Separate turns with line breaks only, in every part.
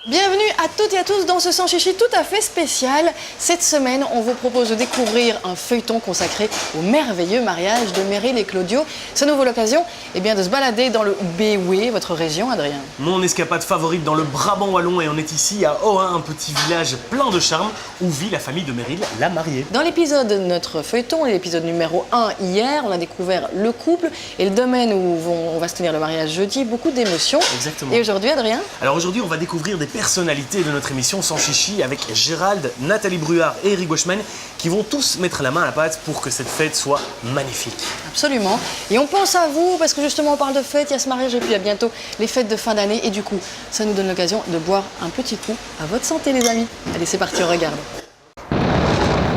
Bienvenue à toutes et à tous dans ce Sans Chichi tout à fait spécial. Cette semaine, on vous propose de découvrir un feuilleton consacré au merveilleux mariage de Meryl et Claudio. Ça nous vaut l'occasion de se balader dans le Béoué, votre région, Adrien.
Mon escapade favorite dans le Brabant wallon, et on est ici à Ohain, un petit village plein de charme où vit la famille de Meryl, la mariée.
Dans l'épisode de notre feuilleton, l'épisode numéro 1 hier, on a découvert le couple et le domaine où on va se tenir le mariage jeudi, beaucoup d'émotions.
Exactement.
Et aujourd'hui, Adrien?
Alors aujourd'hui, on va découvrir des personnalités de notre émission Sans Chichi avec Gérald, Nathalie Bruard et Eric Washman qui vont tous mettre la main à la pâte pour que cette fête soit magnifique.
Absolument. Et on pense à vous parce que justement on parle de fêtes, il y a ce mariage et puis il y a bientôt les fêtes de fin d'année et du coup ça nous donne l'occasion de boire un petit coup à votre santé les amis. Allez c'est parti, on regarde.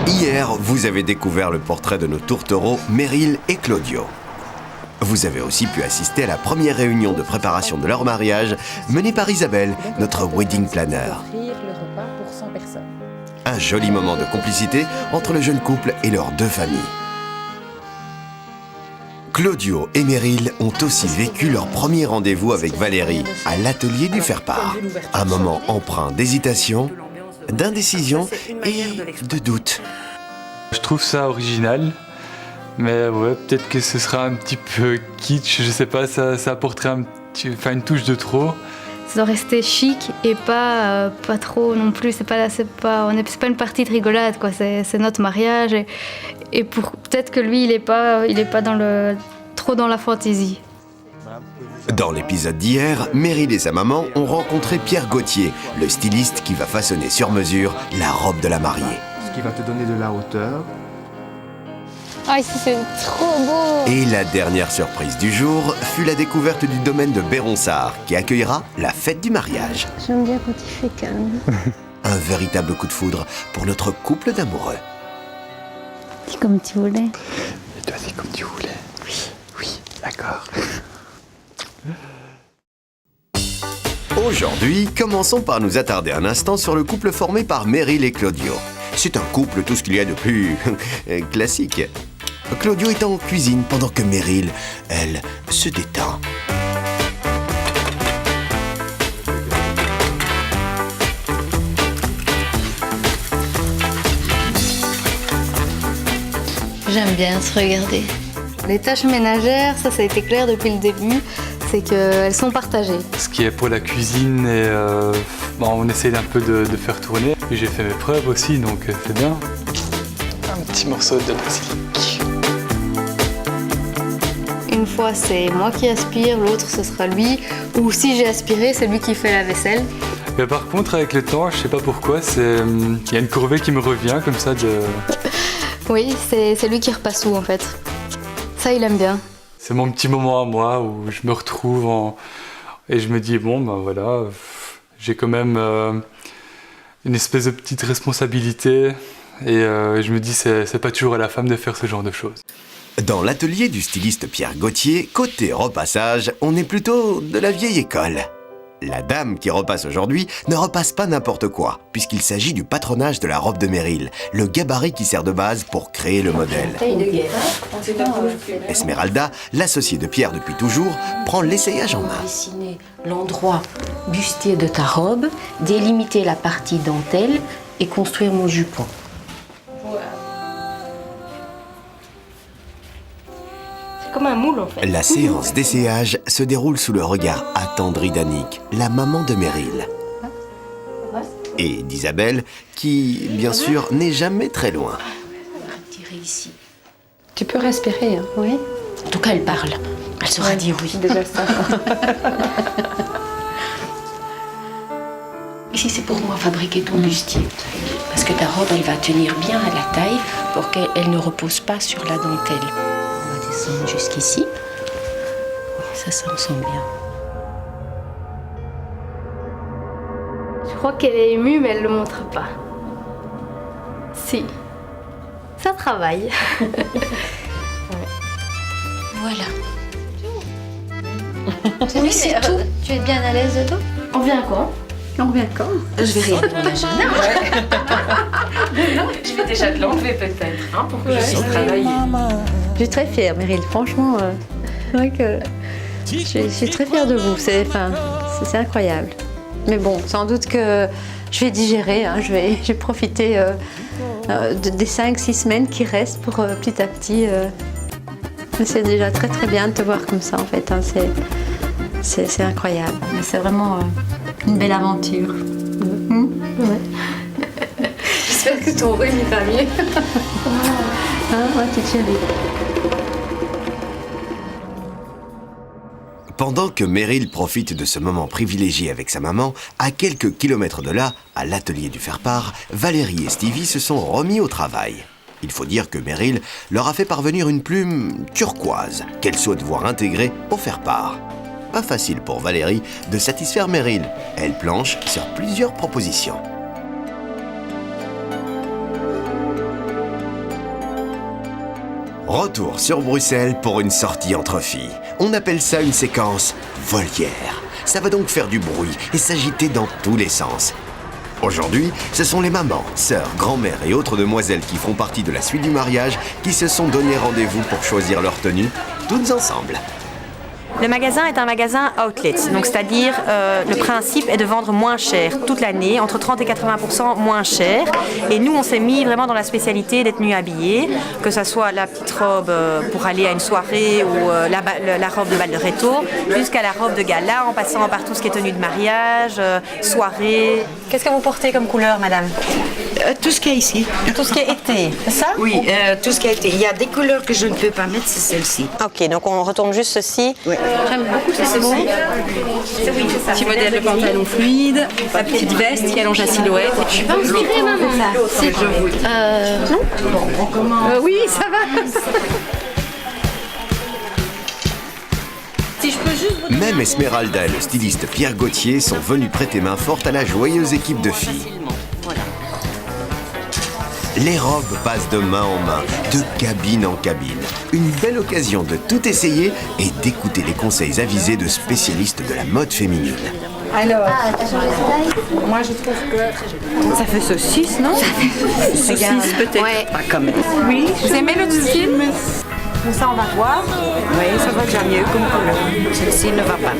Hier, vous avez découvert le portrait de nos tourtereaux Meryl et Claudio. Vous avez aussi pu assister à la première réunion de préparation de leur mariage menée par Isabelle, notre wedding planner. Un joli moment de complicité entre le jeune couple et leurs deux familles. Claudio et Meryl ont aussi vécu leur premier rendez-vous avec Valérie à l'atelier du faire-part. Un moment empreint d'hésitation, d'indécision et de doute.
Je trouve ça original. Mais ouais, peut-être que ce sera un petit peu kitsch, je sais pas, ça apporterait une touche de trop.
Ça doit rester chic et pas trop non plus, c'est pas une partie de rigolade, quoi. C'est notre mariage et peut-être que lui il est pas trop dans la fantaisie.
Dans l'épisode d'hier, Meryl et sa maman ont rencontré Pierre Gauthier, le styliste qui va façonner sur mesure la robe de la mariée.
Ce qui va te donner de la hauteur.
Ah, ici c'est trop beau!
Et la dernière surprise du jour fut la découverte du domaine de Béronsart, qui accueillera la fête du mariage.
J'aime bien quand il fait calme.
Un véritable coup de foudre pour notre couple d'amoureux.
C'est comme tu voulais.
Et toi, c'est comme tu voulais. Oui, d'accord.
Aujourd'hui, commençons par nous attarder un instant sur le couple formé par Meryl et Claudio. C'est un couple tout ce qu'il y a de plus classique. Claudio est en cuisine pendant que Meryl, elle, se détend.
J'aime bien se regarder. Les tâches ménagères, ça a été clair depuis le début, c'est qu'elles sont partagées.
Ce qui est pour la cuisine, on essaie un peu de faire tourner. Et j'ai fait mes preuves aussi, donc c'est bien. Un petit morceau de basilic.
Une fois, c'est moi qui aspire, l'autre, ce sera lui. Ou si j'ai aspiré, c'est lui qui fait la vaisselle.
Mais par contre, avec le temps, je sais pas pourquoi, il y a une corvée qui me revient comme ça de...
Oui, c'est lui qui repasse tout en fait. Ça, il aime bien.
C'est mon petit moment à moi où je me retrouve et je me dis, bon, ben voilà, j'ai quand même une espèce de petite responsabilité et je me dis, c'est pas toujours à la femme de faire ce genre de choses.
Dans l'atelier du styliste Pierre Gauthier, côté repassage, on est plutôt de la vieille école. La dame qui repasse aujourd'hui ne repasse pas n'importe quoi, puisqu'il s'agit du patronage de la robe de Meryl, le gabarit qui sert de base pour créer le modèle. Esmeralda, l'associée de Pierre depuis toujours, prend l'essayage en main.
Dessiner l'endroit bustier de ta robe, délimiter la partie dentelle et construire mon jupon.
Comme un moule en fait.
La séance d'essayage se déroule sous le regard attendri d'Annick, la maman de Meryl. Et d'Isabelle, qui, bien sûr, n'est jamais très loin.
Tirer ici.
Tu peux respirer, hein.
Oui. En tout cas, elle parle. Elle saura dire oui.
Déjà ça.
Ici, c'est pour moi fabriquer ton bustier. Parce que ta robe, elle va tenir bien à la taille pour qu'elle ne repose pas sur la dentelle. On va descendre jusqu'ici. Oui, ça me semble bien.
Je crois qu'elle est émue, mais elle le montre pas. Si. Ça travaille.
Voilà.
Oui, c'est tout. Tu es bien à l'aise dedans? On vient quand?
On revient quand?
Je vais rien de mon agenda.
Je vais déjà te l'enlever peut-être, hein, pour que je puisse travailler.
Je suis très fière, Meryl. Franchement, c'est vrai que je suis très fière de vous. C'est incroyable. Mais bon, sans doute que je vais digérer. Hein. Je vais profiter des 5-6 semaines qui restent pour petit à petit. Mais c'est déjà très très bien de te voir comme ça en fait. Hein. C'est incroyable. C'est vraiment une belle aventure. Ouais.
J'espère que ton rhume il va mieux.
Ma petite chérie.
Pendant que Meryl profite de ce moment privilégié avec sa maman, à quelques kilomètres de là, à l'atelier du faire-part, Valérie et Stevie se sont remis au travail. Il faut dire que Meryl leur a fait parvenir une plume turquoise qu'elle souhaite voir intégrée au faire-part. Pas facile pour Valérie de satisfaire Meryl. Elle planche sur plusieurs propositions. Retour sur Bruxelles pour une sortie entre filles. On appelle ça une séquence volière. Ça va donc faire du bruit et s'agiter dans tous les sens. Aujourd'hui, ce sont les mamans, sœurs, grand-mères et autres demoiselles qui font partie de la suite du mariage qui se sont donné rendez-vous pour choisir leur tenue, toutes ensemble.
Le magasin est un magasin outlet, donc c'est-à-dire le principe est de vendre moins cher toute l'année, entre 30 et 80% moins cher. Et nous, on s'est mis vraiment dans la spécialité des tenues habillées, que ce soit la petite robe pour aller à une soirée ou la robe de bal de réto, jusqu'à la robe de gala, en passant par tout ce qui est tenue de mariage, soirée. Qu'est-ce que vous portez comme couleur, madame?
Tout ce qu'il y a ici.
Tout ce qui est été, c'est ça?
Oui, tout ce qui a été. Il y a des couleurs que je ne peux pas mettre, c'est celle-ci.
Ok, donc on retourne juste ceci.
Oui.
J'aime beaucoup ceci.
Petit modèle de pantalon fluide, la petite veste qui allonge la silhouette.
Je suis pas inspirée, maman.
Non oui, ça va.
Si je peux juste vous
Même Esmeralda et le styliste Pierre Gauthier sont venus prêter main forte à la joyeuse équipe de filles.
Voilà.
Les robes passent de main en main, de cabine en cabine. Une belle occasion de tout essayer et d'écouter les conseils avisés de spécialistes de la mode féminine.
Alors,
Moi je trouve que
ça fait saucisse, non?
saucisse peut-être.
Ouais.
Pas quand même.
Oui, vous aimez le style?
Donc ça, on va voir.
Oui, ça va déjà mieux comme couleur. Celle-ci ne va pas.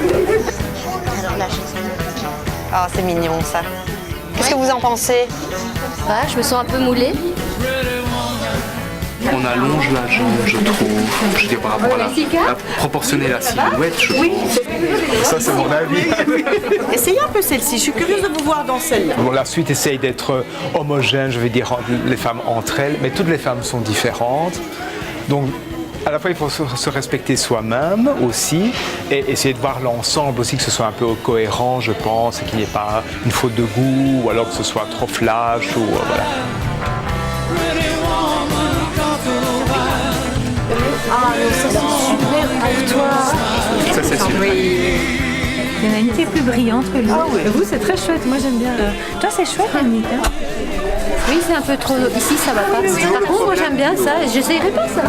Ah, c'est mignon ça. Qu'est-ce que vous en pensez?
Je me sens un peu moulée.
On allonge la jambe, je trouve. Je veux dire, par rapport à la proportionner la silhouette, je trouve.
Ça, c'est mon avis.
Essayez un peu celle-ci. Je suis curieuse de vous voir dans celle-là.
Bon, la suite essaye d'être homogène, je veux dire, les femmes entre elles, mais toutes les femmes sont différentes. Donc, à la fois, il faut se respecter soi-même aussi et essayer de voir l'ensemble aussi, que ce soit un peu cohérent, je pense, et qu'il n'y ait pas une faute de goût ou alors que ce soit trop flash ou voilà.
ah, mais ça c'est super pour toi.
Ça, c'est sûr.
Il y en a une qui est plus brillante que l'autre. Ah oui. Vous, c'est très chouette. Moi, j'aime bien. Toi, c'est chouette, Annick. Hein. Oui, c'est un peu trop. Ici, ça va pas. Par contre, moi, j'aime bien ça. J'essayerai pas ça.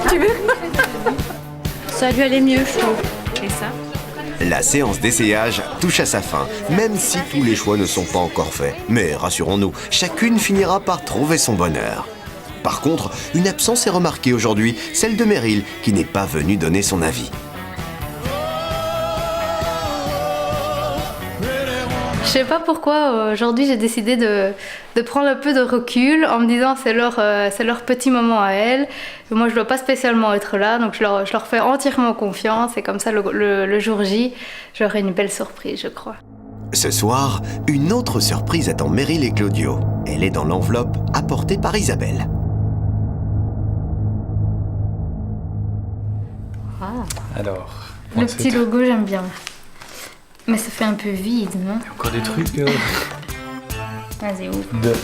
Tu veux? Ça a dû aller mieux, je trouve.
Et ça?
La séance d'essayage touche à sa fin, même si tous les choix ne sont pas encore faits. Mais rassurons-nous, chacune finira par trouver son bonheur. Par contre, une absence est remarquée aujourd'hui, celle de Meryl, qui n'est pas venue donner son avis.
Je sais pas pourquoi aujourd'hui j'ai décidé de prendre un peu de recul en me disant c'est leur petit moment à elles. Moi je dois pas spécialement être là, donc je leur fais entièrement confiance et comme ça le jour J j'aurai une belle surprise, je crois.
Ce soir, une autre surprise attend Meryl et Claudio. Elle est dans l'enveloppe apportée par Isabelle.
Alors,
Le petit logo j'aime bien. Mais ça fait un peu vide, non?
encore des trucs
Vas-y, ouvre.
de...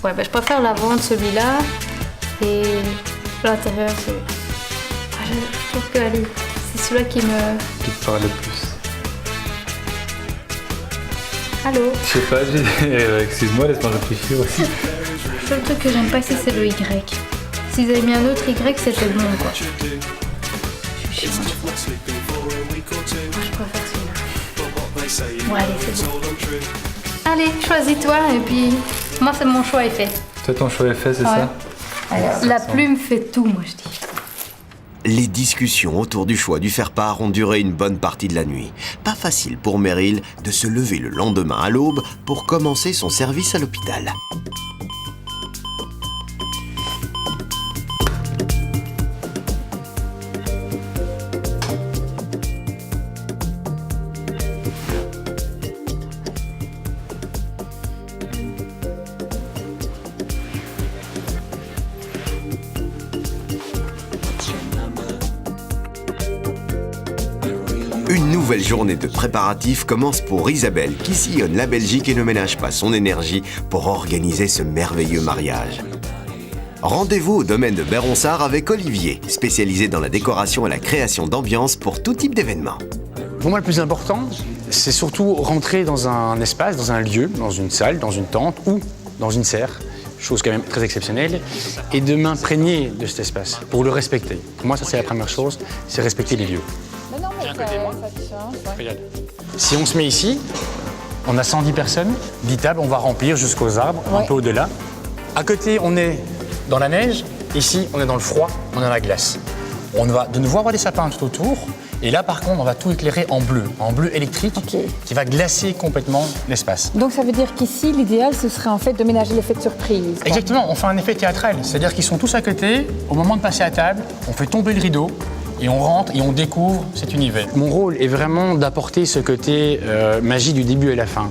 Ouais, je préfère la vente celui-là et l'intérieur c'est... je trouve que allez, c'est celui-là qui
te parle le plus.
Allô?
Je sais pas, excuse-moi, laisse-moi réfléchir aussi.
Le seul truc que j'aime pas ici c'est le Y. s'ils avaient mis un autre Y, c'était bon, quoi. Je préfère celui-là. Bon, allez, c'est bon. Allez, choisis-toi, et puis moi, c'est mon choix est fait.
Toi, ton choix est fait, c'est ça?
Alors, la plume fait tout, moi, je dis.
Les discussions autour du choix du faire-part ont duré une bonne partie de la nuit. Pas facile pour Meryl de se lever le lendemain à l'aube pour commencer son service à l'hôpital. Une nouvelle journée de préparatifs commence pour Isabelle qui sillonne la Belgique et ne ménage pas son énergie pour organiser ce merveilleux mariage. Rendez-vous au domaine de Beronsard avec Olivier, spécialisé dans la décoration et la création d'ambiance pour tout type d'événements.
Pour moi, le plus important, c'est surtout rentrer dans un espace, dans un lieu, dans une salle, dans une tente ou dans une serre, chose quand même très exceptionnelle, et de m'imprégner de cet espace pour le respecter. Pour moi, ça c'est la première chose, c'est respecter les lieux. Regarde. Si on se met ici, on a 110 personnes, 10 tables, on va remplir jusqu'aux arbres, un peu au-delà. À côté, on est dans la neige, ici, on est dans le froid, on est dans la glace. On va de nouveau avoir des sapins tout autour, et là, par contre, on va tout éclairer en bleu électrique, qui va glacer complètement l'espace.
Donc ça veut dire qu'ici, l'idéal, ce serait en fait de ménager l'effet de surprise. Quoi.
Exactement, on fait un effet théâtral, c'est-à-dire qu'ils sont tous à côté, au moment de passer à table, on fait tomber le rideau, et on rentre et on découvre cet univers. Mon rôle est vraiment d'apporter ce côté magie du début et la fin.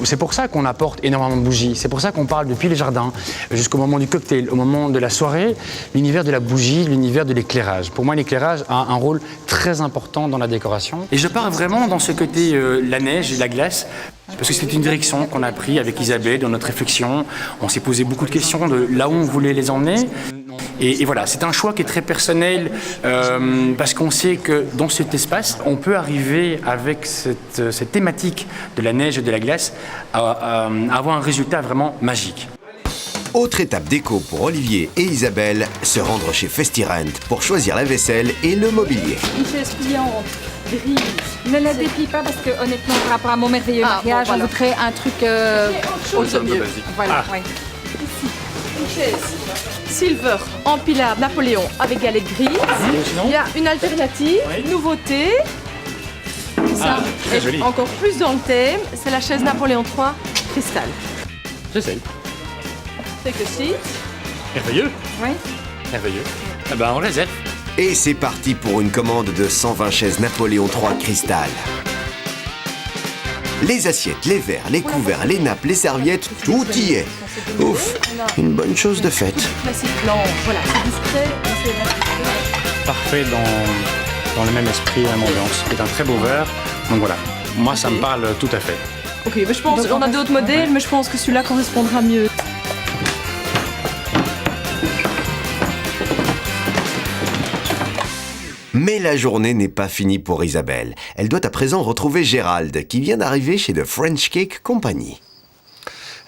C'est pour ça qu'on apporte énormément de bougies. C'est pour ça qu'on parle depuis les jardins jusqu'au moment du cocktail, au moment de la soirée, l'univers de la bougie, l'univers de l'éclairage. Pour moi, l'éclairage a un rôle très important dans la décoration. Et je pars vraiment dans ce côté la neige et la glace, parce que c'est une direction qu'on a pris avec Isabelle dans notre réflexion. On s'est posé beaucoup de questions de là où on voulait les emmener. Et voilà, c'est un choix qui est très personnel parce qu'on sait que dans cet espace, on peut arriver avec cette thématique de la neige et de la glace à avoir un résultat vraiment magique.
Autre étape déco pour Olivier et Isabelle, se rendre chez Festirent pour choisir la vaisselle et le mobilier.
Une chaise pliante, grise. Ne la déplie pas parce que honnêtement, par rapport à mon merveilleux mariage, on voudrait un truc
au mieux.
Voilà, oui.
Ici, une chaise silver empilable Napoléon avec galette grise. Il y a une alternative, nouveauté. Ça est encore plus dans le thème, c'est la chaise Napoléon III cristal.
Je sais.
C'est que si.
Merveilleux.
Oui.
Merveilleux. Eh ben, on réserve.
Et c'est parti pour une commande de 120 chaises Napoléon III cristal. Les assiettes, les verres, les couverts, les nappes, les serviettes, tout y est. Ouf, une bonne chose de faite.
Classique blanc, voilà, c'est discret.
Parfait dans le même esprit, la même ambiance. C'est un très beau verre. Donc voilà, moi ça me parle tout à fait.
Ok, mais je pense qu'on a d'autres modèles, mais je pense que celui-là correspondra mieux.
Mais la journée n'est pas finie pour Isabelle. Elle doit à présent retrouver Gérald, qui vient d'arriver chez The French Cake Company.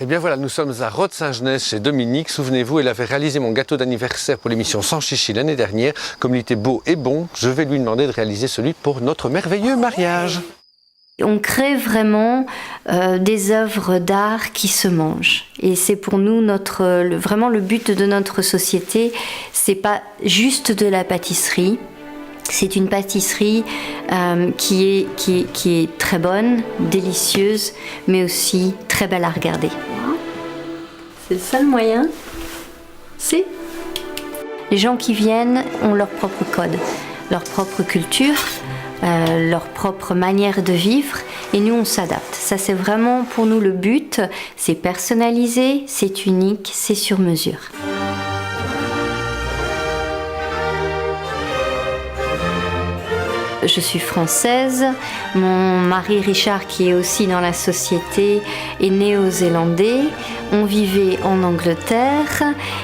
Eh bien voilà, nous sommes à Rode-Saint-Genès chez Dominique. Souvenez-vous, elle avait réalisé mon gâteau d'anniversaire pour l'émission Sans Chichi l'année dernière. Comme il était beau et bon, je vais lui demander de réaliser celui pour notre merveilleux mariage.
On crée vraiment des œuvres d'art qui se mangent. Et c'est pour nous vraiment le but de notre société. C'est pas juste de la pâtisserie. C'est une pâtisserie qui est très bonne, délicieuse, mais aussi très belle à regarder. C'est le seul moyen. Les gens qui viennent ont leur propre code, leur propre culture, leur propre manière de vivre, et nous on s'adapte. Ça c'est vraiment pour nous le but, c'est personnalisé, c'est unique, c'est sur mesure. Je suis française, mon mari Richard, qui est aussi dans la société, est néo-zélandais. On vivait en Angleterre,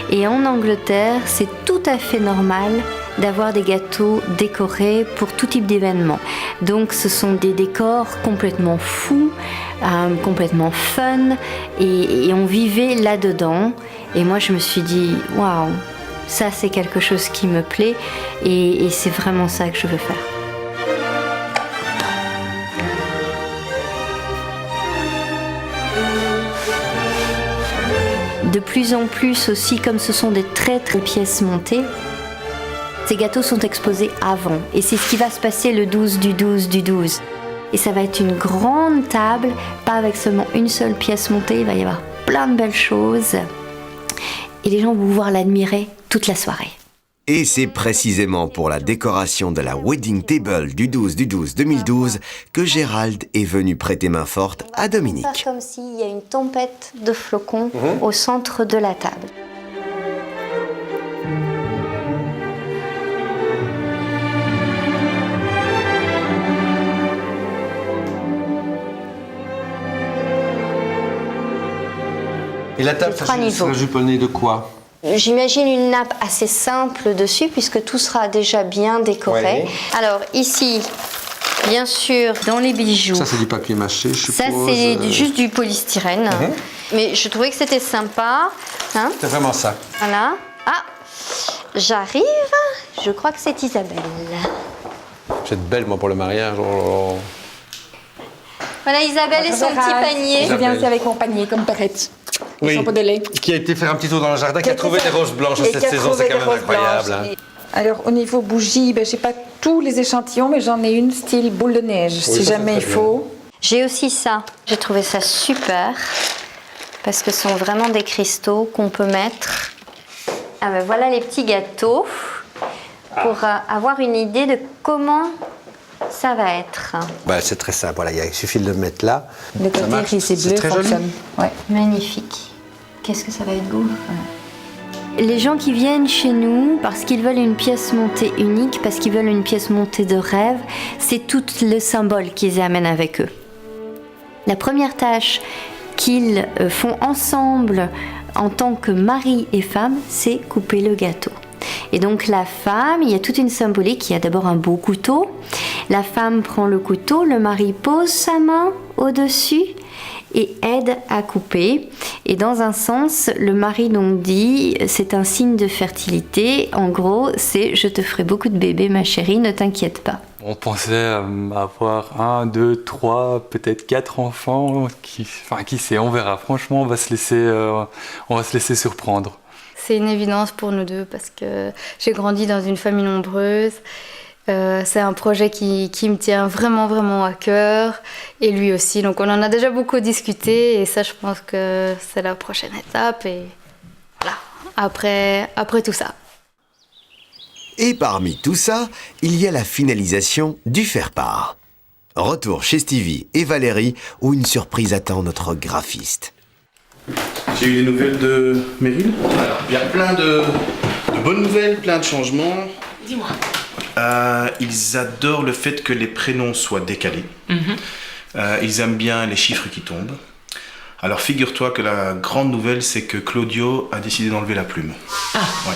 et en Angleterre, c'est tout à fait normal d'avoir des gâteaux décorés pour tout type d'événement. Donc ce sont des décors complètement fous, complètement fun, et on vivait là-dedans. Et moi je me suis dit, waouh, Ça, c'est quelque chose qui me plaît et c'est vraiment ça que je veux faire. De plus en plus aussi, comme ce sont des très pièces montées, ces gâteaux sont exposés avant. Et c'est ce qui va se passer le 12 du 12 du 12. Et ça va être une grande table, pas avec seulement une seule pièce montée, il va y avoir plein de belles choses. Et les gens vont pouvoir l'admirer toute la soirée.
Et c'est précisément pour la décoration de la wedding table du 12 du 12 2012 que Gérald est venu prêter main forte à Dominique.
Faire comme s'il y a une tempête de flocons au centre de la table.
Et la table, ça sera juponné de quoi?
J'imagine une nappe assez simple dessus puisque tout sera déjà bien décoré.
Oui.
Alors ici, bien sûr, dans les bijoux.
Ça c'est du papier mâché, je suppose.
Ça c'est juste du polystyrène. Mais je trouvais que c'était sympa. Hein?
C'est vraiment ça.
Voilà. Ah, j'arrive. Je crois que c'est Isabelle.
Vous êtes belle moi pour le mariage. Oh.
Voilà Isabelle et son petit panier.
Je viens aussi avec mon panier comme Perrette.
Oui, qui a été faire un petit tour dans le jardin, qui a trouvé des roses blanches cette saison, c'est quand même incroyable. Hein.
Alors au niveau bougie, je n'ai pas tous les échantillons, mais j'en ai une style boule de neige, si jamais il faut.
J'ai aussi ça, j'ai trouvé ça super, parce que ce sont vraiment des cristaux qu'on peut mettre. Ah ben voilà les petits gâteaux, pour avoir une idée de comment ça va être.
Bah, c'est très simple, voilà, il suffit de le mettre là.
Le côté iris et bleu fonctionne. Ouais.
Magnifique. Qu'est-ce que ça va être beau. Les gens qui viennent chez nous parce qu'ils veulent une pièce montée unique, parce qu'ils veulent une pièce montée de rêve, c'est tout le symbole qu'ils amènent avec eux. La première tâche qu'ils font ensemble en tant que mari et femme, c'est couper le gâteau. Et donc la femme, il y a toute une symbolique, il y a d'abord un beau couteau. La femme prend le couteau, le mari pose sa main au-dessus et aide à couper. Et dans un sens, le mari donc dit, c'est un signe de fertilité. En gros, c'est « je te ferai beaucoup de bébés ma chérie, ne t'inquiète pas ».
On pensait avoir 1, 2, 3, peut-être 4 enfants. Qui sait, on verra. Franchement, on va se laisser surprendre.
C'est une évidence pour nous deux parce que j'ai grandi dans une famille nombreuse. C'est un projet qui me tient vraiment, vraiment à cœur et lui aussi. Donc on en a déjà beaucoup discuté et ça, je pense que c'est la prochaine étape. Et voilà, après tout ça.
Et parmi tout ça, il y a la finalisation du faire-part. Retour chez Stevie et Valérie où une surprise attend notre graphiste.
J'ai eu des nouvelles de Meryl. Alors, il y a plein de bonnes nouvelles, plein de changements.
Dis-moi.
Ils adorent le fait que les prénoms soient décalés. Ils aiment bien les chiffres qui tombent. Alors figure-toi que la grande nouvelle, c'est que Claudio a décidé d'enlever la plume.
Ah.
Ouais.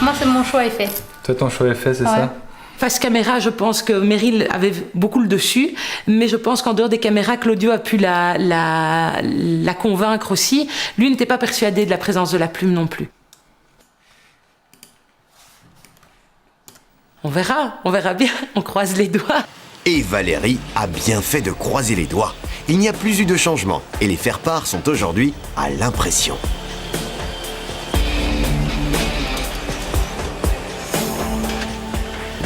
Moi, c'est mon choix est fait.
Toi, ton choix est fait, c'est ça?
Face caméra, je pense que Meryl avait beaucoup le dessus, mais je pense qu'en dehors des caméras, Claudio a pu la convaincre aussi. Lui n'était pas persuadé de la présence de la plume non plus. On verra bien, on croise les doigts.
Et Valérie a bien fait de croiser les doigts. Il n'y a plus eu de changement et les faire-part sont aujourd'hui à l'impression.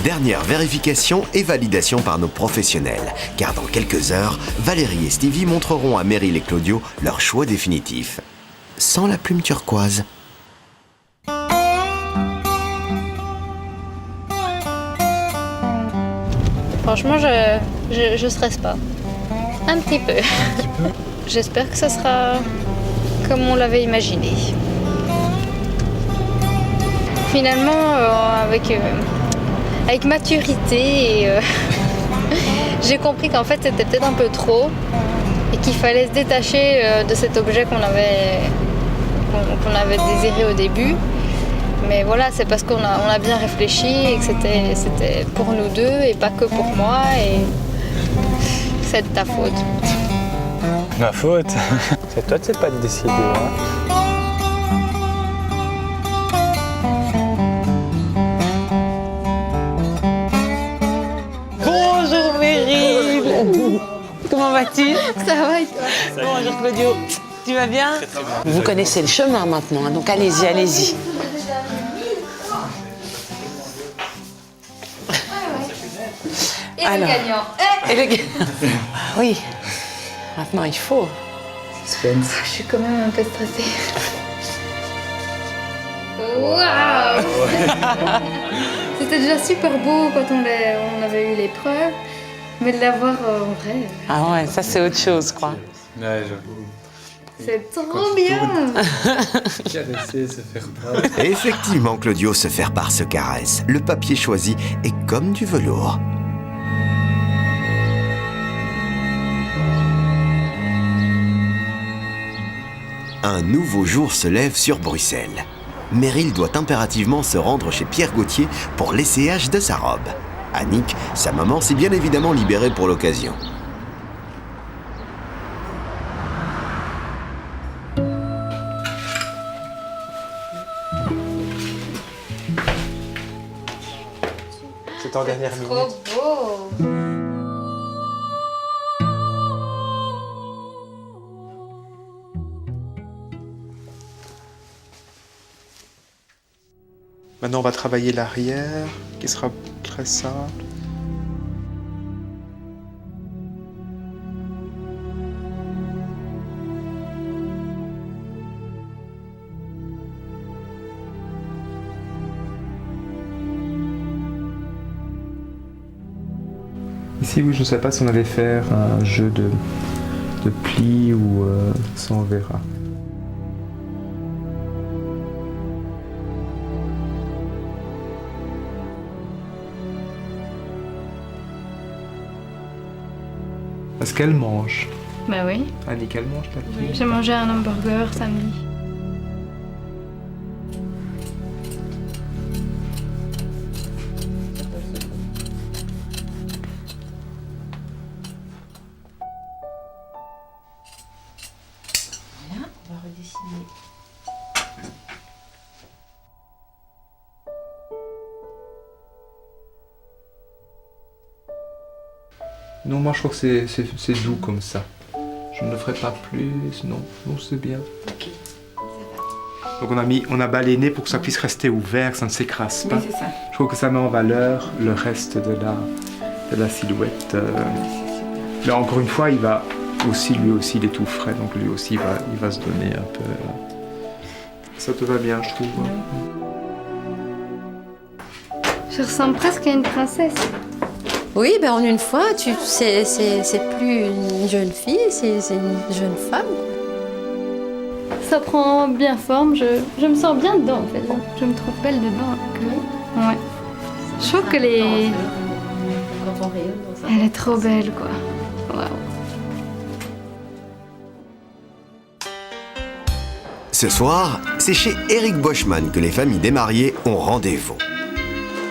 Dernière vérification et validation par nos professionnels, car dans quelques heures, Valérie et Stevie montreront à Meryl et Claudio leur choix définitif. Sans la plume turquoise.
Franchement, je stresse pas. Un petit peu. J'espère que ça sera comme on l'avait imaginé. Finalement, avec maturité, j'ai compris qu'en fait c'était peut-être un peu trop et qu'il fallait se détacher de cet objet qu'on avait désiré au début. Mais voilà, c'est parce qu'on a bien réfléchi et que c'était pour nous deux et pas que pour moi. Et c'est de ta faute.
Ma faute? C'est toi, tu sais pas de décider. Hein.
vas-tu?
Ça va et toi?
Bonjour Claudio, tu vas bien? Vous connaissez le chemin maintenant, hein, donc allez-y, allez-y.
Et le gagnant.
Et le gagnant. Oui, maintenant il faut.
Je suis quand même un peu stressée. Waouh! C'était déjà super beau quand on avait eu l'épreuve, mais de l'avoir en vrai.
Ah ouais, ça c'est autre chose, quoi.
Ouais, j'avoue.
C'est trop bien!
Caresser, se faire part.
Et effectivement, Claudio, se faire part se caresse. Le papier choisi est comme du velours. Un nouveau jour se lève sur Bruxelles. Meryl doit impérativement se rendre chez Pierre Gauthier pour l'essayage de sa robe. Annick, sa maman, s'est bien évidemment libérée pour l'occasion.
C'est en dernière minute.
Trop beau!
Maintenant, on va travailler l'arrière, qui sera très simple. Ici, oui, je ne sais pas si on allait faire un jeu de plis ou ça, on verra. Est-ce qu'elle mange?
Bah oui.
Annick, elle mange ta fille?
J'ai mangé un hamburger samedi.
Voilà, on va redessiner.
Non, moi je trouve que c'est doux comme ça. Je ne le ferai pas plus, non, c'est bien.
Ok, ça va.
Donc on a balayé pour que ça puisse rester ouvert, que ça ne s'écrase pas.
Oui, c'est ça.
Je trouve que ça met en valeur le reste de la silhouette. Mais encore une fois, il va aussi, lui aussi, il est tout frais, donc lui aussi il va se donner un peu. Ça te va bien, je trouve.
Je ressemble presque à une princesse.
Oui, ben en une fois, c'est plus une jeune fille, c'est une jeune femme.
Ça prend bien forme, je me sens bien dedans en fait. Je me trouve belle dedans. Ouais. Je trouve que les...
Quand on rayonne dans ça.
Elle est trop belle quoi. Waouh.
Ce soir, c'est chez Eric Boschman que les familles des mariés ont rendez-vous.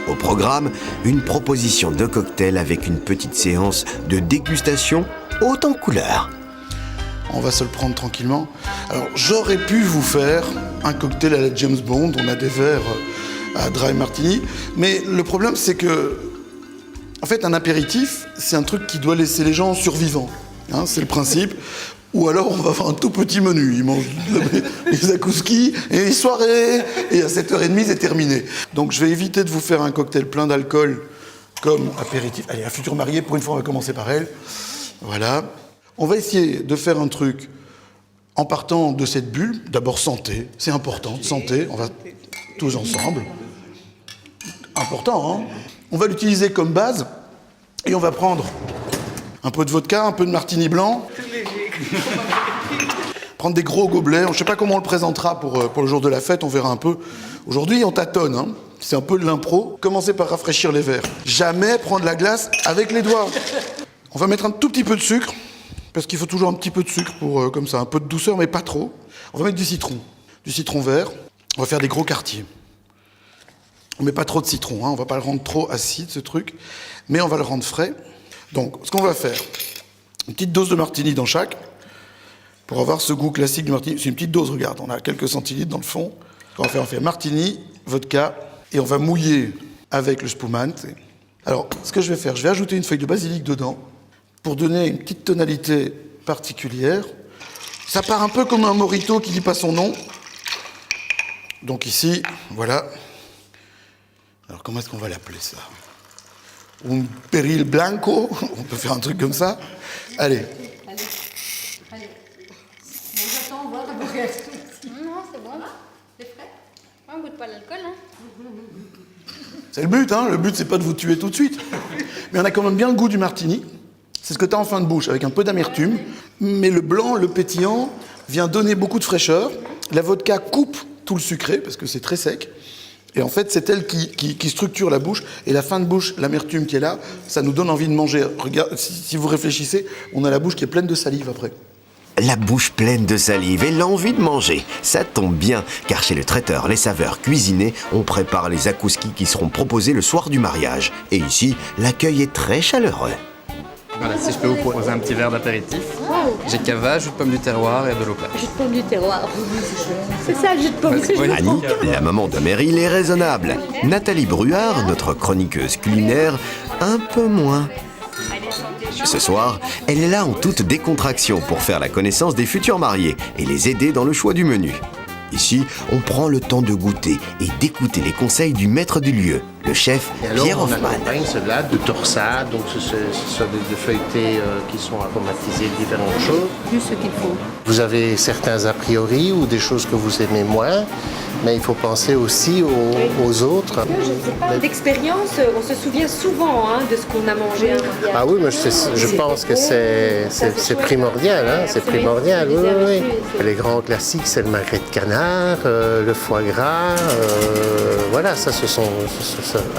Au programme, une proposition de cocktail avec une petite séance de dégustation haute en couleurs.
On va se le prendre tranquillement. Alors, j'aurais pu vous faire un cocktail à la James Bond. On a des verres à dry martini. Mais le problème, c'est que, en fait, un apéritif, c'est un truc qui doit laisser les gens survivants. Hein, c'est le principe. Ou alors, on va avoir un tout petit menu. Ils mangent les zakouskis et les soirées. Et à 7h30, c'est terminé. Donc, je vais éviter de vous faire un cocktail plein d'alcool comme apéritif. Allez, un futur marié, pour une fois, on va commencer par elle. Voilà. On va essayer de faire un truc en partant de cette bulle. D'abord, santé. C'est important, santé. On va tous ensemble. Important, hein? On va l'utiliser comme base. Et on va prendre un peu de vodka, un peu de martini blanc. Prendre des gros gobelets. Je ne sais pas comment on le présentera pour le jour de la fête, on verra un peu. Aujourd'hui, on tâtonne. Hein. C'est un peu de l'impro. Commencez par rafraîchir les verres. Jamais prendre la glace avec les doigts. On va mettre un tout petit peu de sucre, parce qu'il faut toujours un petit peu de sucre pour, comme ça, un peu de douceur, mais pas trop. On va mettre du citron vert. On va faire des gros quartiers. On met pas trop de citron, hein. On va pas le rendre trop acide, ce truc, mais on va le rendre frais. Donc, ce qu'on va faire, une petite dose de martini dans chaque, pour avoir ce goût classique du martini. C'est une petite dose, regarde, on a quelques centilitres dans le fond. On fait martini, vodka, et on va mouiller avec le spumante. Alors, ce que je vais faire, je vais ajouter une feuille de basilic dedans, pour donner une petite tonalité particulière. Ça part un peu comme un mojito qui dit pas son nom. Donc ici, voilà. Alors comment est-ce qu'on va l'appeler ça? Un péril blanco, on peut faire un truc comme ça. Allez.
Allez. Bon, j'attends voir la bouquette. Non, c'est bon. C'est frais. On goûte pas l'alcool, hein.
C'est le but, hein. Le but, c'est pas de vous tuer tout de suite. Mais on a quand même bien le goût du martini. C'est ce que tu as en fin de bouche, avec un peu d'amertume. Mais le blanc, le pétillant, vient donner beaucoup de fraîcheur. La vodka coupe tout le sucré, parce que c'est très sec. Et en fait, c'est elle qui structure la bouche. Et la fin de bouche, l'amertume qui est là, ça nous donne envie de manger. Regarde, si vous réfléchissez, on a la bouche qui est pleine de salive après.
La bouche pleine de salive et l'envie de manger. Ça tombe bien, car chez le traiteur Les Saveurs Cuisinées, on prépare les zakouskis qui seront proposés le soir du mariage. Et ici, l'accueil est très chaleureux.
Voilà, si je peux vous proposer un petit verre d'apéritif. J'ai cava, jus de pomme du terroir et de l'eau plate.
Jus de pomme du terroir. C'est ça, le jus de pomme du terroir.
Annie, la maman de Meryl, est raisonnable. Nathalie Bruard, notre chroniqueuse culinaire, un peu moins. Ce soir, elle est là en toute décontraction pour faire la connaissance des futurs mariés et les aider dans le choix du menu. Ici, on prend le temps de goûter et d'écouter les conseils du maître du lieu, le chef Pierre Hoffmann.
On accompagne cela de torsade, donc ce sont des feuilletés qui sont aromatisées de différentes choses.
Juste ce qu'il faut.
Vous avez certains a priori ou des choses que vous aimez moins, mais il faut penser aussi aux autres.
Je ne sais pas, d'expérience, on se souvient souvent de ce qu'on a mangé à un mariage.
Ah oui, mais je pense que c'est primordial, hein, c'est primordial, oui. Les grands classiques, c'est le magret de canard, le foie gras, voilà, ça ce sont...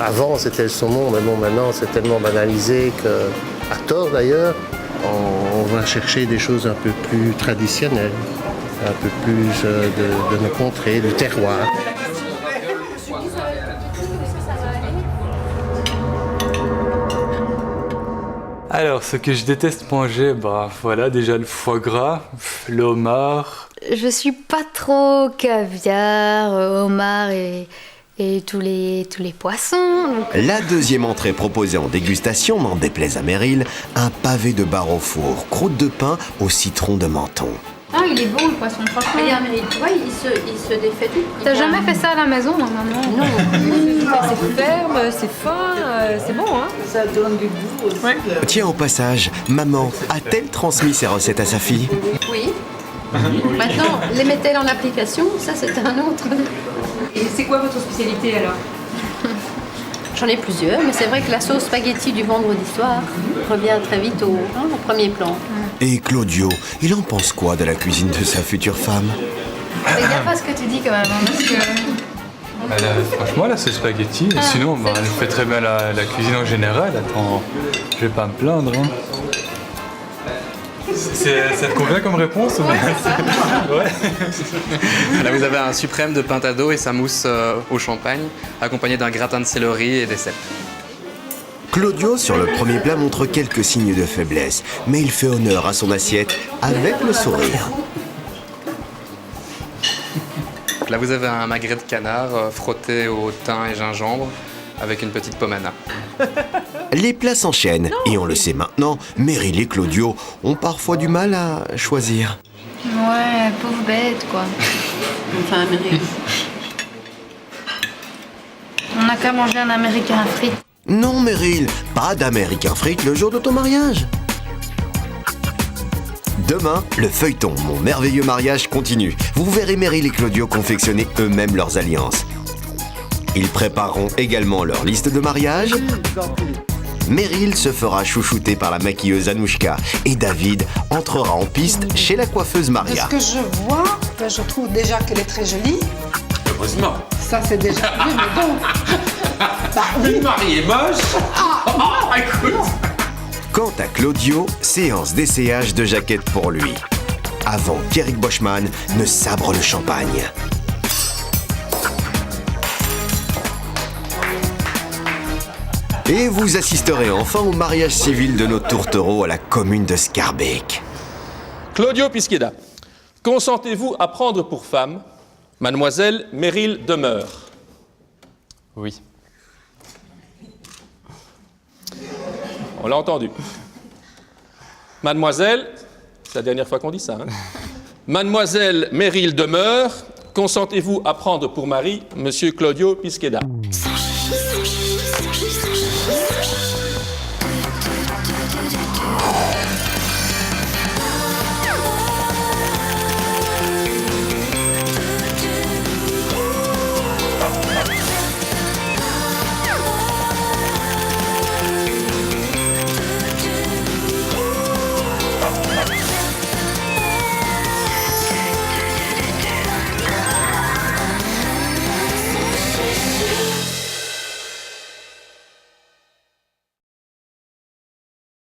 Avant c'était le saumon, mais bon maintenant c'est tellement banalisé que, à tort d'ailleurs, on va chercher des choses un peu plus traditionnelles, un peu plus de nos contrées, du terroir.
Alors, ce que je déteste manger, voilà, déjà le foie gras, le homard.
Je suis pas trop caviar, homard et tous les poissons. Donc...
La deuxième entrée proposée en dégustation n'en déplaise à Meryl, un pavé de bar au four, croûte de pain au citron de menton.
Ah, il est bon le poisson, franchement.
Regarde, Meryl, tu vois, il se défait tout.
T'as jamais fait ça à la maison, maman?
Non.
C'est ferme, c'est fin, c'est bon, hein.
Ça donne du goût aussi. Ouais.
Tiens, au passage, maman a-t-elle transmis ses recettes à sa fille?
Oui. Maintenant, les met-elle en application? Ça, c'est un autre.
Et c'est quoi votre spécialité alors?
J'en ai plusieurs, mais c'est vrai que la sauce spaghetti du vendredi soir revient très vite au premier plan.
Et Claudio, il en pense quoi de la cuisine de sa future femme?
Fais gaffe à ce que tu dis quand même, parce que...
Franchement, là, c'est spaghetti. Sinon, elle fait très bien la cuisine en général. Attends, je vais pas me plaindre. Hein. Ça te convient comme réponse? Ouais.
Là, vous avez un suprême de pintado et sa mousse au champagne, accompagné d'un gratin de céleri et des cèpes.
Claudio, sur le premier plat, montre quelques signes de faiblesse, mais il fait honneur à son assiette avec le sourire.
Là, vous avez un magret de canard frotté au thym et gingembre, avec une petite pomana.
Les plats s'enchaînent, et on le sait maintenant, Meryl et Claudio ont parfois du mal à choisir.
Ouais, pauvre bête, quoi.
Enfin, Meryl.
On n'a qu'à manger un américain frites.
Non, Meryl, pas d'américain frites le jour de ton mariage. Demain, le feuilleton Mon merveilleux mariage continue. Vous verrez Meryl et Claudio confectionner eux-mêmes leurs alliances. Ils prépareront également leur liste de mariage. Meryl se fera chouchouter par la maquilleuse Anouchka et David entrera en piste chez la coiffeuse Maria.
De ce que je vois, je trouve déjà qu'elle est très jolie.
Heureusement.
Ça, c'est déjà vu, mais bon.
Une mariée moche. Écoute.
Quant à Claudio, séance d'essayage de jaquette pour lui. Avant qu'Eric Boschmann ne sabre le champagne. Et vous assisterez enfin au mariage civil de nos tourtereaux à la commune de Scarbeck.
Claudio Pisqueda, consentez-vous à prendre pour femme mademoiselle Meryl Demeure?
Oui.
On l'a entendu. Mademoiselle, c'est la dernière fois qu'on dit ça, hein. Mademoiselle Meryl Demeure, consentez-vous à prendre pour mari Monsieur Claudio Pisqueda?